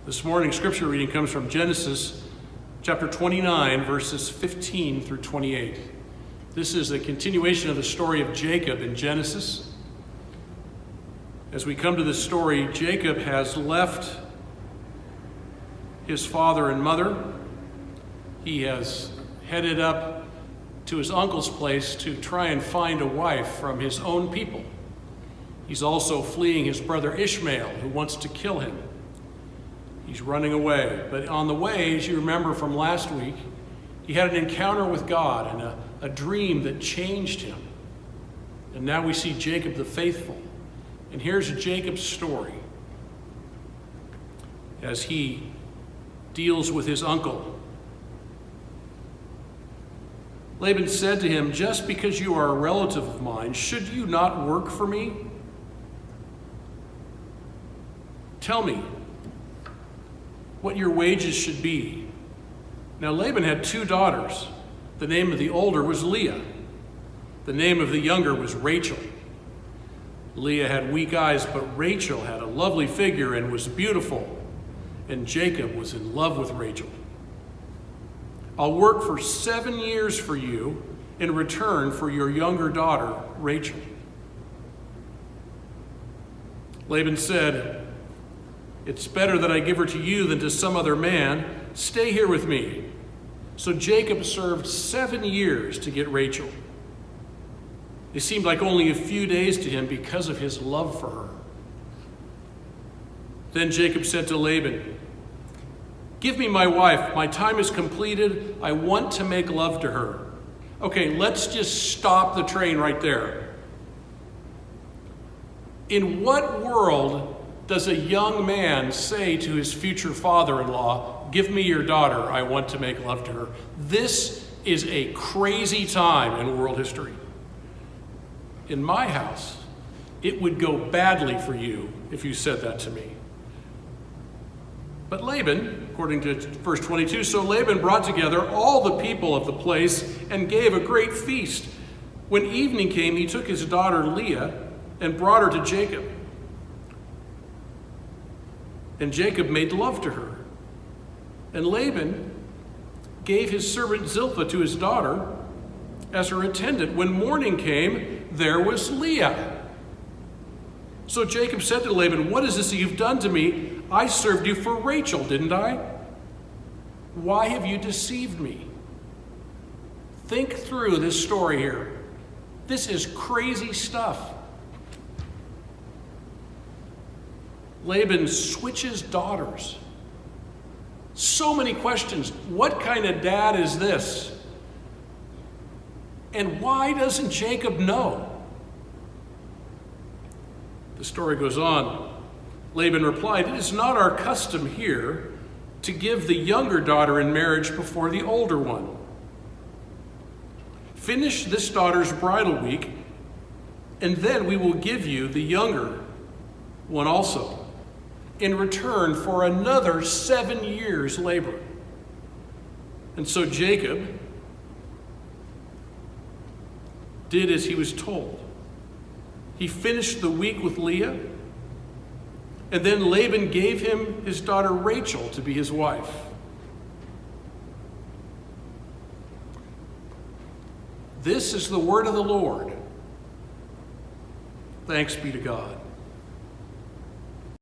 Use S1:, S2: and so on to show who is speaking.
S1: This morning's scripture reading comes from Genesis chapter 29, verses 15 through 28. This is a continuation of the story of Jacob in Genesis. As we come to this story, Jacob has left his father and mother. He has headed up to his uncle's place to try and find a wife from his own people. He's also fleeing his brother Ishmael, who wants to kill him. He's running away. But on the way, as you remember from last week, he had an encounter with God and a dream that changed him. And now we see Jacob the faithful. And here's Jacob's story as he deals with his uncle. Laban said to him, "Just because you are a relative of mine, should you not work for me? Tell me what your wages should be." Now Laban had two daughters. The name of the older was Leah. The name of the younger was Rachel. Leah had weak eyes, but Rachel had a lovely figure and was beautiful. And Jacob was in love with Rachel. "I'll work for 7 years for you in return for your younger daughter, Rachel." Laban said, "It's better that I give her to you than to some other man. Stay here with me." So Jacob served 7 years to get Rachel. It seemed like only a few days to him because of his love for her. Then Jacob said to Laban, "Give me my wife. My time is completed. I want to make love to her." Okay, let's just stop the train right there. In what world does a young man say to his future father-in-law, "Give me your daughter, I want to make love to her"? This is a crazy time in world history. In my house, it would go badly for you if you said that to me. But Laban, according to verse 22, so Laban brought together all the people of the place and gave a great feast. When evening came, he took his daughter Leah and brought her to Jacob. And Jacob made love to her. And Laban gave his servant Zilpah to his daughter as her attendant. When morning came, there was Leah. So Jacob said to Laban, "What is this that you've done to me? I served you for Rachel, didn't I? Why have you deceived me?" Think through this story here. This is crazy stuff. Laban switches daughters. So many questions. What kind of dad is this? And why doesn't Jacob know? The story goes on. Laban replied, "It is not our custom here to give the younger daughter in marriage before the older one. Finish this daughter's bridal week, and then we will give you the younger one also, in return for another 7 years' labor." And so Jacob did as he was told. He finished the week with Leah, and then Laban gave him his daughter Rachel to be his wife. This is the word of the Lord. Thanks be to God.